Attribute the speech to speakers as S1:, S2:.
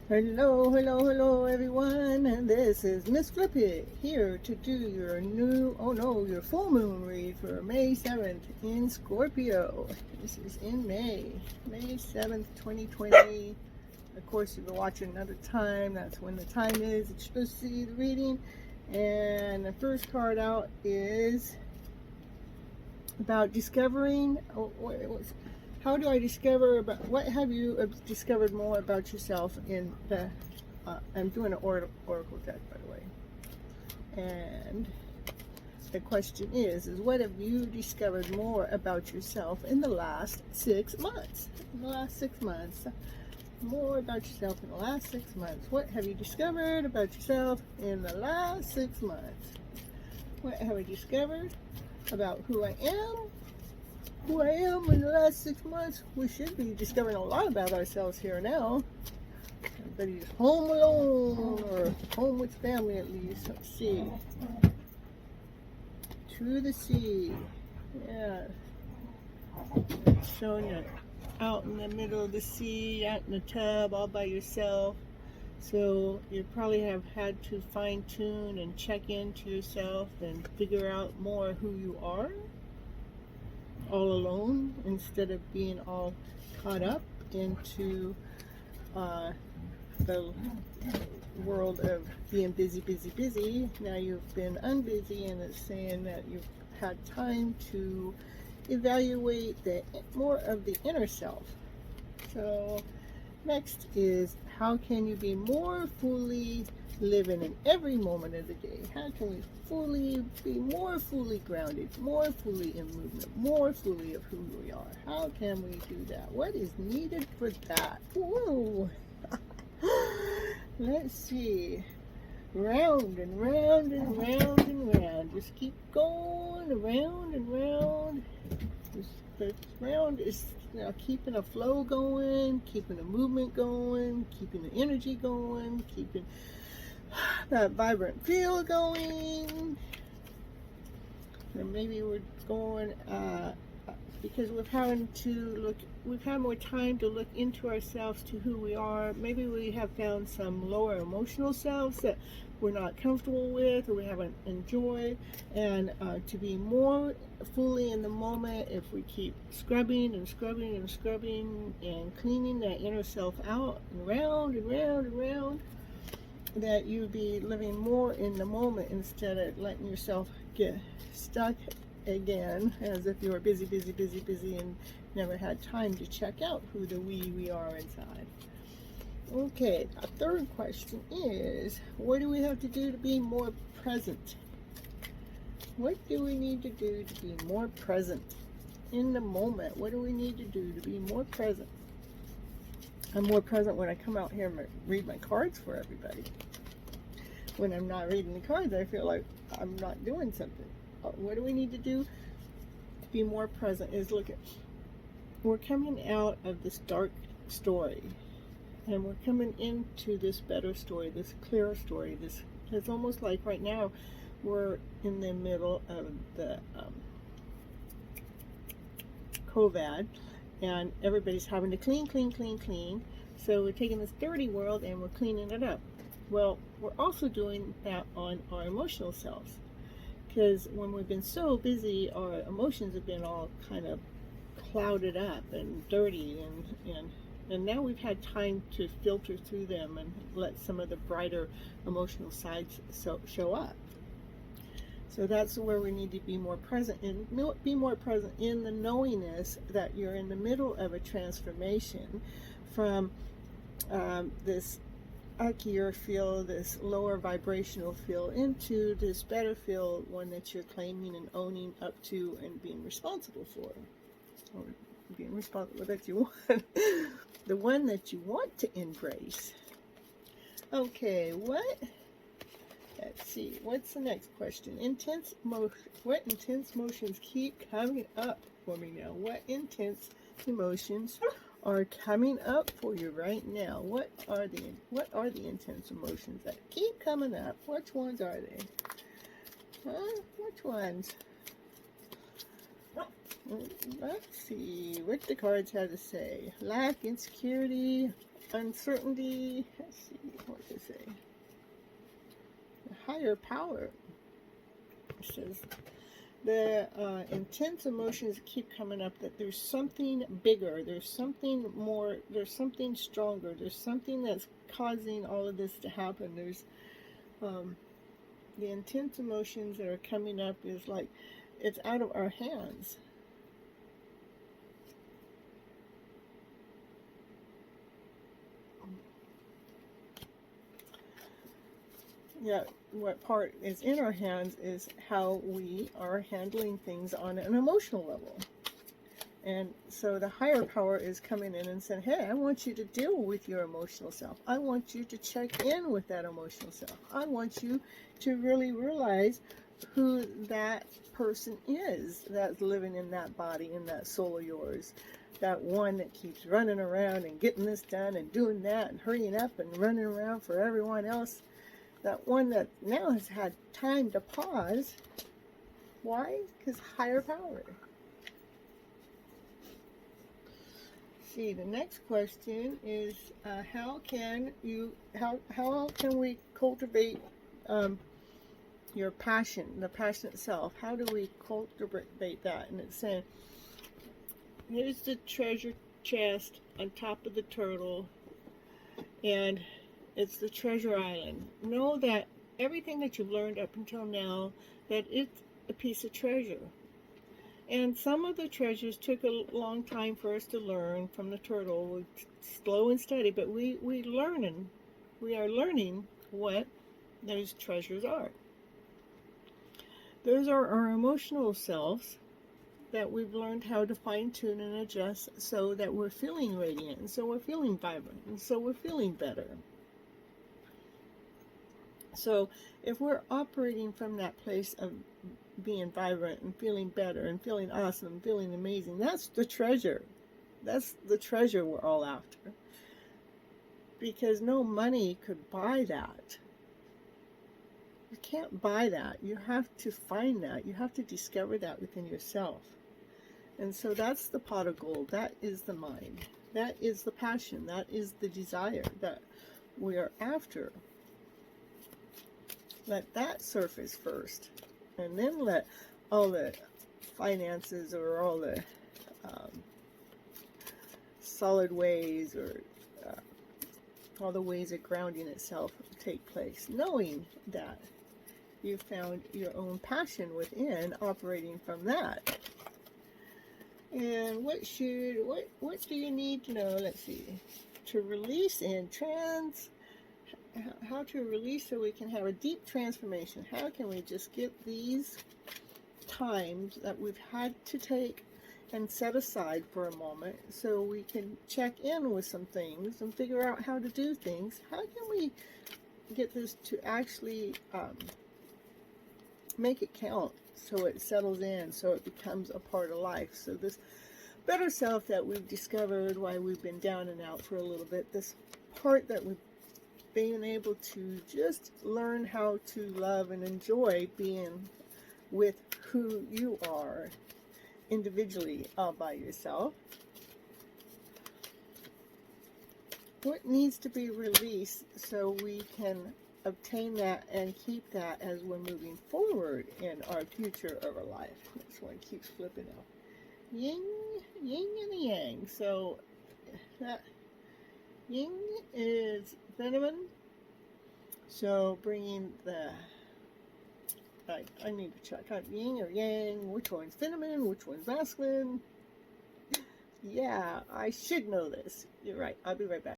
S1: Hello, hello, hello everyone, and this is Ms.Flip-It here to do your your full moon read for May 7th in Scorpio. This is in May 7th, 2020. Of course, you can watch it another time. That's when the time is that you're supposed to see the reading. And the first card out is about discovering. How do I discover about what have you discovered more about yourself in the I'm doing an oracle deck, by the way, and the question is what have you discovered more about yourself in the last 6 months? More about yourself in the last 6 months. What have you discovered about yourself in the last 6 months? What have I discovered about who I am in the last 6 months? We should be discovering a lot about ourselves here now. Everybody's home alone or home with family at least. Let's see. To the sea. Yeah. It's showing you out in the middle of the sea, out in the tub, all by yourself. So you probably have had to fine tune and check into yourself and figure out more who you are, all alone, instead of being all caught up into the world of being busy. Now you've been unbusy, and it's saying that you've had time to evaluate more of the inner self. So next is, how can you be more fully living in every moment of the day? How can we be more fully grounded, more fully in movement, more fully of who we are? How can we do that? What is needed for that? Whoa. Let's see. Round and round and round and round. Just keep going around and round. The round is now keeping a flow going, keeping a movement going, keeping the energy going, keeping that vibrant feel going. And maybe we're going because we've had more time to look into ourselves, to who we are. Maybe we have found some lower emotional selves that we're not comfortable with or we haven't enjoyed, and to be more fully in the moment, if we keep scrubbing and cleaning that inner self out and round and round and round, that you be living more in the moment instead of letting yourself get stuck again as if you were busy and never had time to check out who the we are inside. Okay, a third question is, what do we have to do to be more present? What do we need to do to be more present in the moment? What do we need to do to be more present? I'm more present when I come out here and read my cards for everybody. When I'm not reading the cards, I feel like I'm not doing something. What do we need to do to be more present is we're coming out of this dark story, and we're coming into this better story, this clearer story. It's almost like right now we're in the middle of the COVID, and everybody's having to clean. So we're taking this dirty world and we're cleaning it up. Well, we're also doing that on our emotional selves, because when we've been so busy, our emotions have been all kind of clouded up and dirty, and now we've had time to filter through them and let some of the brighter emotional sides show up. So that's where we need to be more present, and be more present in the knowingness that you're in the middle of a transformation from this ickier feel, this lower vibrational feel, into this better feel, one that you're claiming and owning up to and being responsible for, or being responsible that you want, the one that you want to embrace. Okay, let's see, what's the next question? What intense emotions keep coming up for me now? What intense emotions are coming up for you right now? What are the intense emotions that keep coming up? Which ones are they? Which ones? Let's see what the cards have to say. Lack, insecurity, uncertainty. Let's see, what does it say? The higher power. It says the intense emotions keep coming up, that there's something bigger, there's something more, there's something stronger, there's something that's causing all of this to happen. There's the intense emotions that are coming up is like it's out of our hands. Yeah, what part is in our hands is how we are handling things on an emotional level. And so the higher power is coming in and saying, hey, I want you to deal with your emotional self. I want you to check in with that emotional self. I want you to really realize who that person is that's living in that body, in that soul of yours. That one that keeps running around and getting this done and doing that and hurrying up and running around for everyone else. That one that now has had time to pause. Why? Because higher power. See, the next question is how can we cultivate your passion, the passionate self? How do we cultivate that? And it's saying, here's the treasure chest on top of the turtle, and it's the treasure island. Know that everything that you've learned up until now, that it's a piece of treasure. And some of the treasures took a long time for us to learn from the turtle. We're slow and steady, but we are learning what those treasures are. Those are our emotional selves that we've learned how to fine-tune and adjust so that we're feeling radiant, and so we're feeling vibrant, and so we're feeling better. So if we're operating from that place of being vibrant and feeling better and feeling awesome and feeling amazing, that's the treasure. That's the treasure we're all after. Because no money could buy that. You can't buy that. You have to find that. You have to discover that within yourself. And so that's the pot of gold. That is the mind. That is the passion. That is the desire that we are after. Let that surface first, and then let all the finances or all the solid ways or all the ways of grounding itself take place, knowing that you found your own passion within, operating from that. And what do you need to know? Let's see. To release and how to release so we can have a deep transformation. How can we just get these times that we've had to take and set aside for a moment so we can check in with some things and figure out how to do things? How can we get this to actually make it count so it settles in, so it becomes a part of life? So this better self that we've discovered while we've been down and out for a little bit, this part that we've been able to just learn how to love and enjoy being with who you are individually all by yourself. What needs to be released so we can obtain that and keep that as we're moving forward in our future of our life? This one keeps flipping out. Yin and yang. So that yin is feminine. So bringing the, I need to check out yin or yang, which one's feminine, which one's masculine. Yeah, I should know this. You're right. I'll be right back.